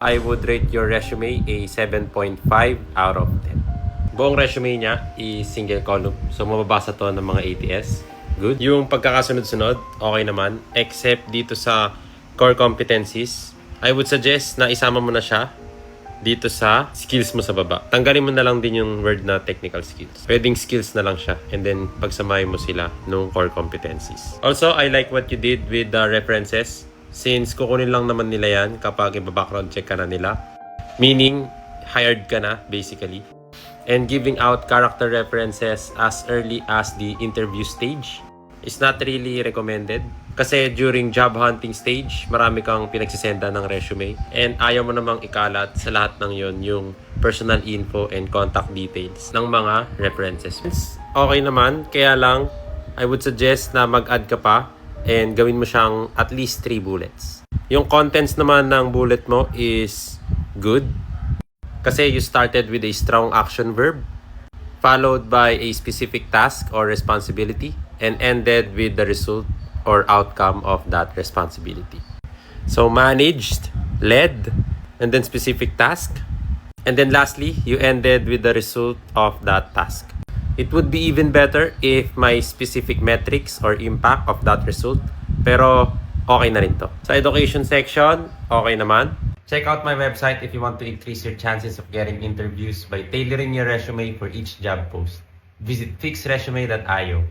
I would rate your resume a 7.5 out of 10. Buong resume niya is single column. So mababasa to ng mga ATS. Good. Yung pagkakasunod-sunod, okay naman. Except dito sa core competencies, I would suggest na isama mo na siya dito sa skills mo sa baba. Tanggalin mo na lang din yung word na technical skills. Pwedeng skills na lang siya. And then pagsamahin mo sila nung core competencies. Also, I like what you did with the references. Since kukunin lang naman nila yan kapag iba-background check ka na nila. Meaning, hired ka na, basically. And giving out character references as early as the interview stage is not really recommended. Kasi during job hunting stage, marami kang pinagsisenda ng resume. And ayaw mo namang ikalat sa lahat ng yon yung personal info and contact details ng mga references. Okay naman, kaya lang, I would suggest na mag-add ka pa and gawin mo siyang at least 3 bullets. Yung contents naman ng bullet mo is good. Kasi you started with a strong action verb, followed by a specific task or responsibility, and ended with the result or outcome of that responsibility. So managed, led, and then specific task. And then lastly, you ended with the result of that task. It would be even better if may specific metrics or impact of that result. Pero okay na rin to. Sa education section, okay naman. Check out my website if you want to increase your chances of getting interviews by tailoring your resume for each job post. Visit fixresume.io.